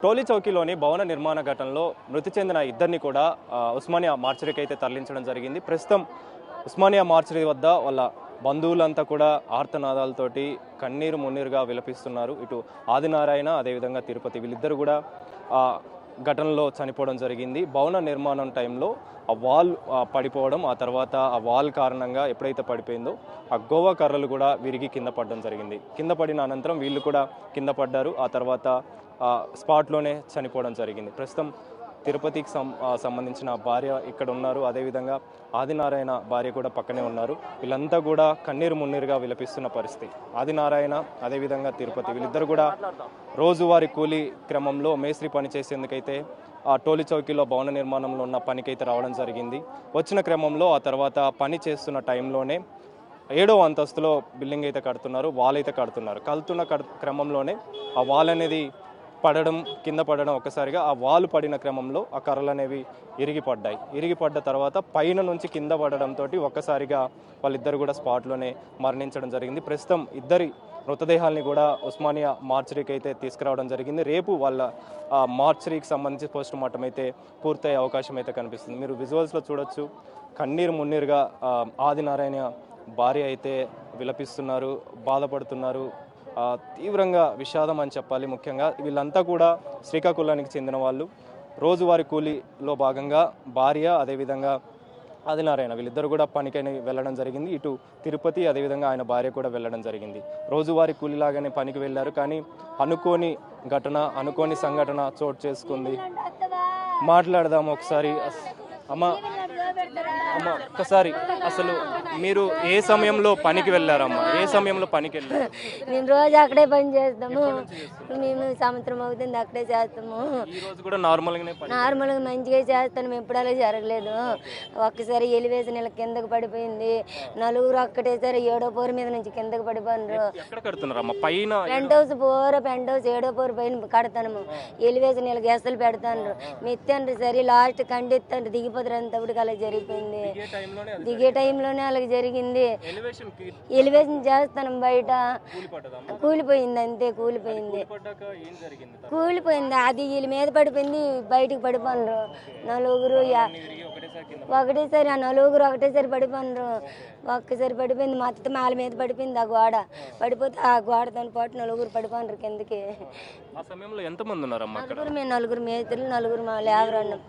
టోలీ చౌకీలోని భవన నిర్మాణ ఘటనలో మృతి చెందిన ఇద్దరిని కూడా ఉస్మానియా మార్చరీకి అయితే తరలించడం జరిగింది. ప్రస్తుతం ఉస్మానియా మార్చరీ వద్ద వాళ్ళ బంధువులంతా కూడా ఆర్తనాదాలతోటి కన్నీరు మున్నీరుగా విలపిస్తున్నారు. ఇటు ఆదినారాయణ అదేవిధంగా తిరుపతి వీళ్ళిద్దరు కూడా ఘటనలో చనిపోవడం జరిగింది. భవన నిర్మాణం టైంలో ఆ వాల్ పడిపోవడం, ఆ తర్వాత ఆ వాల్ కారణంగా ఎప్పుడైతే పడిపోయిందో ఆ గోవా కర్రలు కూడా విరిగి కింద పడడం జరిగింది. కింద పడిన అనంతరం వీళ్ళు కూడా కింద పడ్డారు. ఆ తర్వాత స్పాట్లోనే చనిపోవడం జరిగింది. ప్రస్తుతం తిరుపతికి సంబంధించిన భార్య ఇక్కడ ఉన్నారు. అదేవిధంగా ఆదినారాయణ భార్య కూడా పక్కనే ఉన్నారు. వీళ్ళంతా కూడా కన్నీరు మున్నీరుగా విలపిస్తున్న పరిస్థితి. ఆదినారాయణ అదేవిధంగా తిరుపతి వీళ్ళిద్దరు కూడా రోజువారీ కూలీ క్రమంలో మేస్త్రి పని చేసేందుకైతే ఆ టోలీ చౌకీలో భవన నిర్మాణంలో ఉన్న పనికైతే రావడం జరిగింది. వచ్చిన క్రమంలో ఆ తర్వాత పని చేస్తున్న టైంలోనే 7వ అంతస్తులో బిల్డింగ్ అయితే కడుతున్నారు, వాల్ అయితే కడుతున్నారు. కడుతున్న క్రమంలోనే ఆ వాల్ అనేది పడడం, కింద పడడం, ఒక్కసారిగా ఆ వాల్ పడిన క్రమంలో ఆ కర్రలు అనేవి ఇరిగిపడ్డ తర్వాత పైన నుంచి కింద పడడంతో ఒక్కసారిగా వాళ్ళిద్దరు కూడా స్పాట్లోనే మరణించడం జరిగింది. ప్రస్తుతం ఇద్దరి మృతదేహాల్ని కూడా ఉస్మానియా మార్చరీకి అయితే తీసుకురావడం జరిగింది. రేపు వాళ్ళ మార్చరీకి సంబంధించి పోస్ట్ మార్టం అయితే పూర్తయ్యే అవకాశం అయితే కనిపిస్తుంది. మీరు విజువల్స్లో చూడొచ్చు, కన్నీరు మున్నీరుగా ఆదినారాయణ భార్య అయితే విలపిస్తున్నారు, బాధపడుతున్నారు. తీవ్రంగా విషాదం అని చెప్పాలి. ముఖ్యంగా వీళ్ళంతా కూడా శ్రీకాకుళానికి చెందిన వాళ్ళు. రోజువారీ కూలీలో భాగంగా భార్య అదేవిధంగా ఆదినారాయణ వీళ్ళిద్దరు కూడా పనికని వెళ్ళడం జరిగింది. ఇటు తిరుపతి అదేవిధంగా ఆయన భార్య కూడా వెళ్ళడం జరిగింది. రోజువారీ కూలీలాగానే పనికి వెళ్ళారు. కానీ అనుకోని సంఘటన చోటు చేసుకుంది. మాట్లాడదాము ఒకసారి. అమ్మ ఒక్కసారి అసలు మీరు ఏ సమయంలో పనికి వెళ్ళారమ్మా? ఏ సమయంలో పనికి వెళ్ళారు? మేము రోజు అక్కడే పని చేస్తాము. మేము సంవత్సరం అవుతుంది అక్కడే చేస్తాము. ఈ రోజు కూడా నార్మల్గా మంచిగా చేస్తాను. ఎప్పుడు అలా జరగలేదు. ఒక్కసారి ఎలివేషన్ ఇలా కిందకు పడిపోయింది. నలుగురు ఒక్కటేసారి 7వ ఫ్లోర్ మీద నుంచి కిందకు పడిపోయినారు. పైన పెంట్ హౌస్ 7వ ఫ్లోర్ పైన కడతాను. ఎలివేషన్ ఇలా గెసలు పెడతాను. మెత్తండ్రు సరే లాస్ట్ కండిస్తాను దిగిపోతారు. అంతప్పుడు అలా జరిగిపోయింది. దిగే టైంలోనే అలాగే జరిగింది. ఎలివేషన్ చేస్తాను బయట కూలిపోయింది. అంతే కూలిపోయింది. అది వీళ్ళ మీద పడిపోయింది. బయటకు పడిపోయినారు నలుగురు. ఒకటేసారి ఆ నలుగురు ఒకటేసారి పడిపోయినారు. ఒక్కసారి పడిపోయింది. మొత్తం వాళ్ళ మీద పడిపోయింది. ఆ గోడ పడిపోతే ఆ గోడతో పాటు నలుగురు పడిపోయినారు కిందకి. మేము నలుగురు మేస్త్రులు, నలుగురు మా లేబర్ అన్నాం.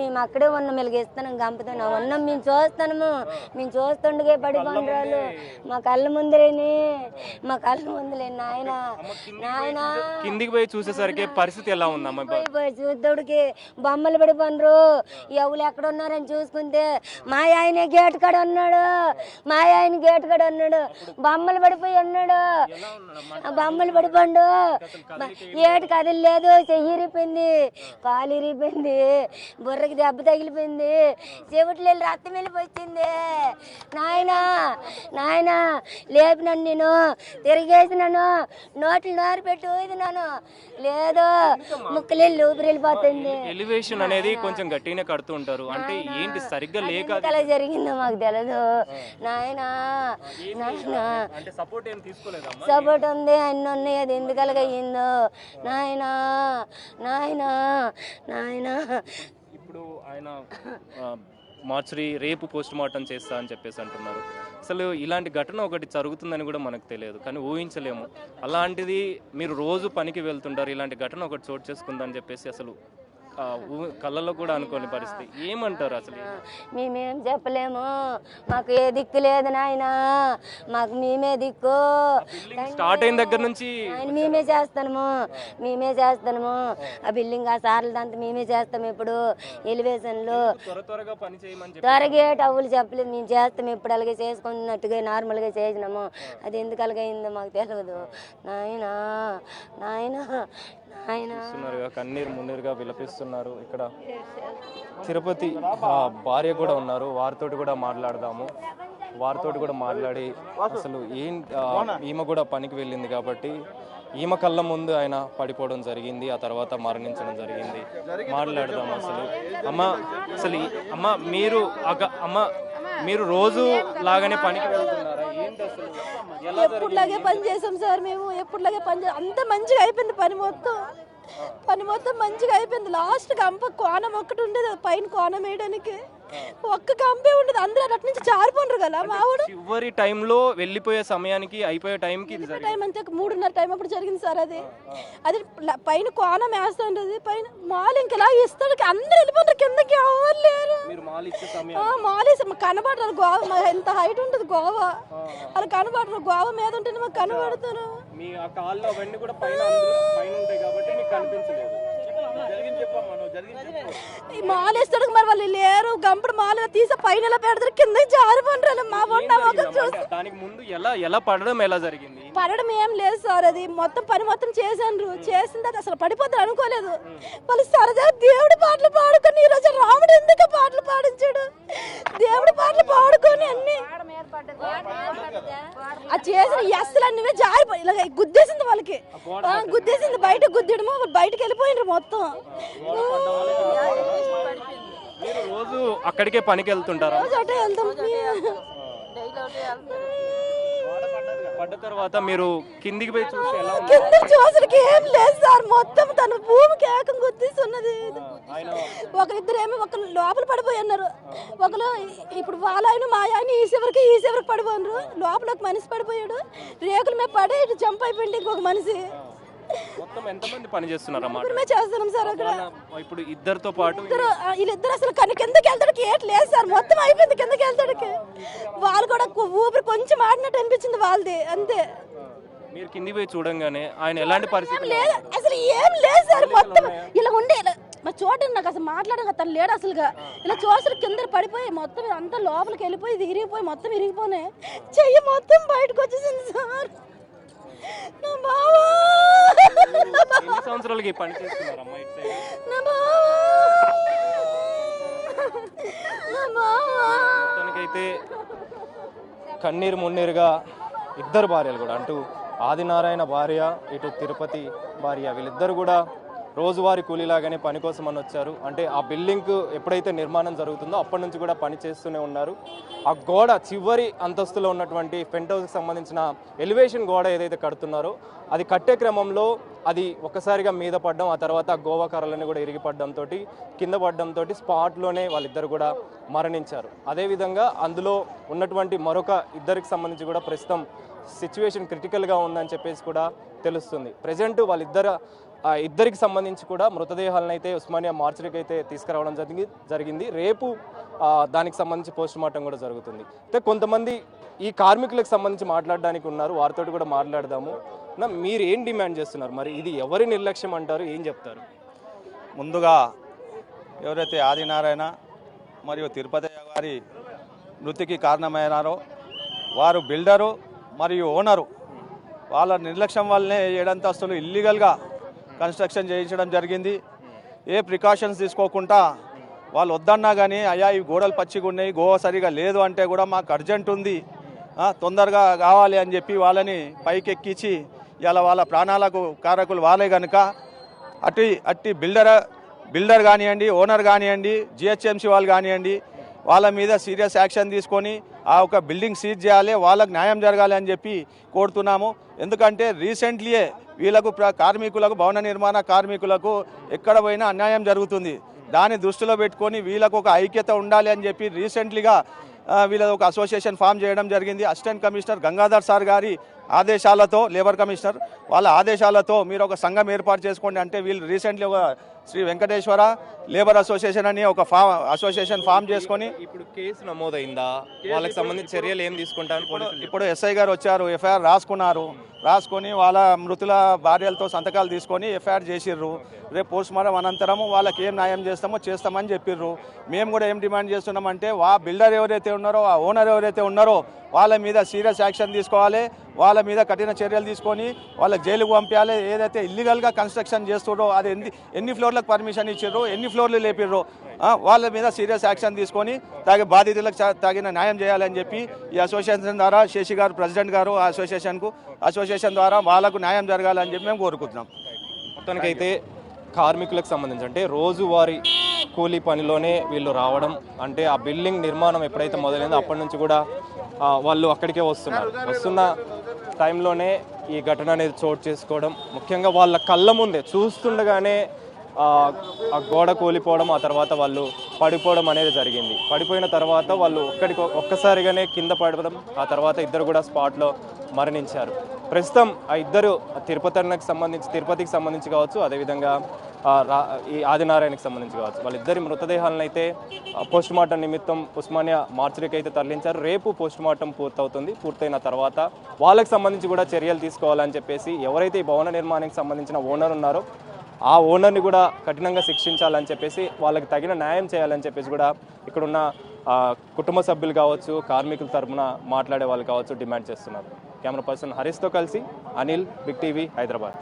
మేము అక్కడే ఉన్నాం. వెలిగిస్తున్నాం గంపతో ఉన్నాం. మేము చూస్తుండగా పడిపోయినారు. మా కళ్ళ ముందులేని నాయన కిందికి పోయి చూసేసరికి పరిస్థితి ఎలా ఉందమ్మా? చూద్దోడికి బొమ్మలు పడిపోయినరు. ఎవరు ఎక్కడ ఉన్నారని చూసుకుంటే మా ఆయన గేట్ కాడ ఉన్నాడు. బొమ్మలు పడిపోయి ఉన్నాడు. బొమ్మలు పడిపోండు. ఏటు కదలలేదు. చెయ్యి ఇరిపోయింది, కాలు ఇరిపోయింది, బుర్రకి దెబ్బ తగిలిపోయింది, చెవిట్లు వెళ్ళి రక్తం వెళ్ళిపోయింది. నాయన లేపినాను, నేను తిరిగేసినాను, నోట్లు నోరు పెట్టి ఊదినాను. లేదు ముక్కలు ఊపిరి వెళ్ళిపోతుంది. ఎలివేషన్ అనేది కొంచెం గట్టిగానే కడుతూ ఉంటారు. అంటే ఏంటి సరిగ్గా లేక అలా జరిగిందో మాకు తెలియదు. నాయన సపోర్ట్ ఉంది, అన్ని ఉన్నాయి. అది ఎందుకు అలాగయ్యిందో నాయన. ఇప్పుడు ఆయన మార్చరీ రేపు పోస్ట్ మార్టం చేస్తా అని చెప్పేసి అంటున్నారు. అసలు ఇలాంటి ఘటన ఒకటి జరుగుతుందని కూడా మనకు తెలియదు, కానీ ఊహించలేము. అలాంటిది మీరు రోజు పనికి వెళ్తుంటారు, ఇలాంటి ఘటన ఒకటి చోటు చేసుకుందని చెప్పేసి అసలు కళ్ళలో కూడా అనుకోని పరిస్థితి. ఏమంటారు అసలు? మేమేం చెప్పలేము. మాకు ఏ దిక్కు లేదు నాయన. మాకు మేమే దిక్కు. స్టార్ట్ అయిన దగ్గర నుంచి మేమే చేస్తాము. ఆ బిల్డింగ్ ఆ సార్లదంతా మేమే చేస్తాము. ఇప్పుడు ఎలివేషన్లు త్వరగా టవ్వులు చెప్పలేదు. మేము చేస్తాం. ఇప్పుడు అలాగే చేసుకున్నట్టుగా నార్మల్గా చేసినాము. అది ఎందుకు అలాగైందో మాకు తెలియదు నాయన. కన్నీరు మున్నీరుగా విలపిస్తున్నారు. ఇక్కడ తిరుపతి భార్య కూడా ఉన్నారు. వారితోటి కూడా మాట్లాడి అసలు ఈమె కూడా పనికి వెళ్ళింది కాబట్టి ఈమె కళ్ళ ముందు ఆయన పడిపోవడం జరిగింది. ఆ తర్వాత మరణించడం జరిగింది. మాట్లాడదాం అసలు. మీరు రోజు లాగానే పనికి వెళ్తున్నారా? ఏంటి అసలు ఎప్పుడులాగే పని చేసాం సార్. మేము ఎప్పుడులాగే పని అంత మంచిగా అయిపోయింది పని మొత్తం. పని మొత్తం మంచిగా అయిపోయింది. లాస్ట్ గంప కోణం ఒక్కటి ఉండేది, పైన కోణం వేయడానికి ఒక్క గంపే ఉండదు. అందరూ అటు నుంచి జారిపోండ్రు కదా మావాడు. చివరి టైంలో వెళ్ళిపోయే సమయానికి అయిపోయే టైంకి టైం అంతే 3:30 టైం అప్పుడు జరిగింది సార్. అది పైన కోణం వేస్తుంటది, పైన మాల్ ఇంకెలా ఇస్తాడు, అందరూ వెళ్ళిపోతారు కిందకి, ఎవరు లేరు. మాలేసి కనబడరు. గోవా ఎంత హైట్ ఉంటుంది గోవా, అలా కనబడరు. గోవా మీద ఉంటేనే మాకు కనబడతారు. మాలేస్తాడు మరి వాళ్ళు లేరు. గంపడు మాల తీసి పైన ఎలా పెడతారు, కింద జారిపోంటారు. మా ఎలా పడడం ఏం లేదు సార్. అది మొత్తం పని మొత్తం చేశాను. చేసిన తర్వాత అసలు పడిపోతారు అనుకోలేదు. వాళ్ళు సరదా దేవుడి పాటలు పాడుకొని, ఈరోజు రాముడు ఎందుకు పాటలు పాడించాడు, దేవుడి పాటలు పాడుకొని అన్ని అది చేసిన ఎస్లు అన్ని జారిపోయి ఇలా గుద్దేసింది. వాళ్ళకి గుద్దేసింది, బయట గుద్దడము, బయటకు వెళ్ళిపోయినారు మొత్తం. రోజు అక్కడికే పనికి వెళ్తుంటారు. అటే వెళ్తాం. పడ్డ తర్వాత మీరు కిందికి పోయి చూసి కింద చూసరికి ఏం లేదు సార్. మొత్తం తన భూమికి ఏకం గుద్దేస్తున్నది. ఒకరిద్దరేమో ఒక లోపల పడిపోయి ఉన్నారు. ఒకరు ఇప్పుడు వాళ్ళ ఆయన మా ఆయన ఈ చివరికి పడిపోయినారు. లోపల ఒక మనిషి పడిపోయాడు. రేకుల మీద పడి ఇటు జంప్ అయిపోయింది ఇంకొక మనిషి. మొత్తం ఎంతమంది పని చేస్తున్నారు చేస్తున్నాం సార్ అక్కడ. ఇప్పుడు ఇద్దరితో పాటు వీళ్ళిద్దరు అసలు కిందకి వెళ్తాడికి ఏట్ లేదు సార్. మొత్తం అయిపోయింది కిందకి వెళ్తాడికి. వాళ్ళు కూడా ఊపిరి కొంచెం ఆడినట్టు అనిపించింది వాళ్ళది అంతే. మీరు కింది పోయి చూడంగానే ఆయన ఎలాంటి పరిస్థితి లేదు, అసలు ఏం లేదు సార్. మొత్తం ఇలా ఉండే మా చూడండి, నాకు అసలు మాట్లాడక తను లేడు అసలుగా. ఇలా చూసారు కింద పడిపోయి మొత్తం అంతా లోపలికి వెళ్ళిపోయి ఇది ఇరిగిపోయి మొత్తం ఇరిగిపోయి చెయ్యి మొత్తం బయటకు వచ్చేసింది సార్. నా బావా ఎన్ని సంవత్సరాలకి పని చేస్తున్నారు అమ్మా? మొత్తానికైతే కన్నీరు మున్నీరుగా ఇద్దరు భార్యలు కూడా, అంటూ ఆదినారాయణ భార్య, ఇటు తిరుపతి భార్య, వీళ్ళిద్దరు కూడా రోజువారీ కూలీలాగానే పని కోసం అని వచ్చారు. అంటే ఆ బిల్డింగ్ ఎప్పుడైతే నిర్మాణం జరుగుతుందో అప్పటి నుంచి కూడా పని చేస్తూనే ఉన్నారు. ఆ గోడ చివరి అంతస్తులో ఉన్నటువంటి పెంట్ హౌస్కి సంబంధించిన ఎలివేషన్ గోడ ఏదైతే కడుతున్నారో అది కట్టే క్రమంలో అది ఒక్కసారిగా మీద పడడం, ఆ తర్వాత గోవా కర్రలని కూడా ఇరిగిపడడంతో కింద పడడంతో స్పాట్లోనే వాళ్ళిద్దరు కూడా మరణించారు. అదేవిధంగా అందులో ఉన్నటువంటి మరొక ఇద్దరికి సంబంధించి కూడా ప్రస్తుతం సిచ్యువేషన్ క్రిటికల్గా ఉందని చెప్పేసి కూడా తెలుస్తుంది. ప్రజెంట్ ఇద్దరికి సంబంధించి కూడా మృతదేహాలను అయితే ఉస్మానియా మార్చరీకి అయితే తీసుకురావడం జరిగింది. రేపు దానికి సంబంధించి పోస్ట్ మార్టం కూడా జరుగుతుంది. అయితే కొంతమంది ఈ కార్మికులకు సంబంధించి మాట్లాడడానికి ఉన్నారు, వారితో కూడా మాట్లాడదాము. మీరు ఏం డిమాండ్ చేస్తున్నారు? మరి ఇది ఎవరి నిర్లక్ష్యం అంటారు, ఏం చెప్తారు? ముందుగా ఎవరైతే ఆదినారాయణ మరియు తిరుపతి గారి మృతికి కారణమైనారో వారు బిల్డరు మరియు ఓనరు, వాళ్ళ నిర్లక్ష్యం వల్లనే 7 అంతస్తులు ఇల్లీగల్గా కన్స్ట్రక్షన్ చేయించడం జరిగింది. ఏ ప్రికాషన్స్ తీసుకోకుండా వాళ్ళు వద్దన్నా కానీ, అయ్యా ఈ గోడలు పచ్చిగా ఉన్నాయి, గోవా సరిగా లేదు అంటే కూడా మాకు అర్జెంట్ ఉంది, తొందరగా కావాలి అని చెప్పి వాళ్ళని పైకెక్కించి ఇలా వాళ్ళ ప్రాణాలకు కారకులు వాళ్ళే కనుక అట్టి బిల్డర్ కానివ్వండి, ఓనర్ కానివ్వండి, జిహెచ్ఎంసీ వాళ్ళు కానివ్వండి, వాళ్ళ మీద సీరియస్ యాక్షన్ తీసుకొని ఆ ఒక బిల్డింగ్ సీజ్ చేయాలి, వాళ్ళకు న్యాయం జరగాలి అని చెప్పి కోరుతున్నాము. ఎందుకంటే రీసెంట్లీయే వీళ్ళకు కార్మికులకు, భవన నిర్మాణ కార్మికులకు ఎక్కడ పోయినా అన్యాయం జరుగుతుంది. దాన్ని దృష్టిలో పెట్టుకొని వీళ్ళకు ఒక ఐక్యత ఉండాలి అని చెప్పి రీసెంట్లీగా వీళ్ళ ఒక అసోసియేషన్ ఫామ్ చేయడం జరిగింది. అసిస్టెంట్ కమిషనర్ గంగాధర్ సార్ గారి ఆదేశాలతో, లేబర్ కమిషనర్ వాళ్ళ ఆదేశాలతో మీరు ఒక సంఘం ఏర్పాటు చేసుకోండి అంటే వీళ్ళు రీసెంట్లీ ఒక శ్రీ వెంకటేశ్వర లేబర్ అసోసియేషన్ అని ఒక అసోసియేషన్ ఫామ్ చేసుకొని ఇప్పుడు కేసు నమోదైందా, వాళ్ళకి సంబంధించి చర్యలు ఏం తీసుకుంటారు? ఇప్పుడు ఎస్ఐ గారు వచ్చారు, ఎఫ్ఐఆర్ రాసుకొని వాళ్ళ మృతుల భార్యలతో సంతకాలు తీసుకొని ఎఫ్ఐఆర్ చేసిర్రు. రేపు పోస్ట్ మార్టం అనంతరము వాళ్ళకి ఏం న్యాయం చేస్తామని చెప్పిర్రు. మేము కూడా ఏం డిమాండ్ చేస్తున్నామంటే బిల్డర్ ఎవరైతే ఉన్నారో, ఆ ఓనర్ ఎవరైతే ఉన్నారో వాళ్ళ మీద సీరియస్ యాక్షన్ తీసుకోవాలి, వాళ్ళ మీద కఠిన చర్యలు తీసుకొని వాళ్ళకి జైలుకు పంపించాలి. ఏదైతే ఇల్లీగల్గా కన్స్ట్రక్షన్ చేస్తున్నారో అది ఎన్ని ఫ్లోర్లకు పర్మిషన్ ఇచ్చారో, ఎన్ని ఫ్లోర్లు లేపిర్రో వాళ్ళ మీద సీరియస్ యాక్షన్ తీసుకొని బాధితులకు తగిన న్యాయం చేయాలని చెప్పి ఈ అసోసియేషన్ ద్వారా శేషి గారు ప్రెసిడెంట్ గారు ఆ అసోసియేషన్ ద్వారా వాళ్ళకు న్యాయం జరగాలని చెప్పి మేము కోరుకుంటున్నాం. మొత్తానికైతే కార్మికులకు సంబంధించి అంటే రోజువారీ కూలీ పనిలోనే వీళ్ళు రావడం, అంటే ఆ బిల్డింగ్ నిర్మాణం ఎప్పుడైతే మొదలైందో అప్పటి నుంచి కూడా వాళ్ళు అక్కడికే వస్తున్న టైంలోనే ఈ ఘటన అనేది చోటు చేసుకోవడం, ముఖ్యంగా వాళ్ళ కళ్ళ ముందే చూస్తుండగానే ఆ గోడ కూలిపోవడం, ఆ తర్వాత వాళ్ళు పడిపోవడం అనేది జరిగింది. పడిపోయిన తర్వాత వాళ్ళు ఒక్కసారిగానే కింద పడడం, ఆ తర్వాత ఇద్దరు కూడా స్పాట్లో మరణించారు. ప్రస్తుతం ఆ ఇద్దరు తిరుపతికి సంబంధించి కావచ్చు, అదేవిధంగా ఈ ఆదినారాయణకి సంబంధించి కావచ్చు, వాళ్ళిద్దరి మృతదేహాలను అయితే పోస్ట్ మార్టం నిమిత్తం ఉస్మానియా మార్చరీకి అయితే తరలించారు. రేపు పోస్ట్ మార్టం పూర్తవుతుంది. పూర్తయిన తర్వాత వాళ్ళకి సంబంధించి కూడా చర్యలు తీసుకోవాలని చెప్పేసి ఎవరైతే ఈ భవన నిర్మాణానికి సంబంధించిన ఓనర్ ఉన్నారో ఆ ఓనర్ని కూడా కఠినంగా శిక్షించాలని చెప్పేసి, వాళ్ళకి తగిన న్యాయం చేయాలని చెప్పేసి కూడా ఇక్కడున్న కుటుంబ సభ్యులు కావచ్చు, కార్మికుల తరఫున మాట్లాడే వాళ్ళు కావచ్చు డిమాండ్ చేస్తున్నారు. కెమెరా పర్సన్ హరీష్తో కలిసి అనిల్, బిగ్ టీవీ, హైదరాబాద్.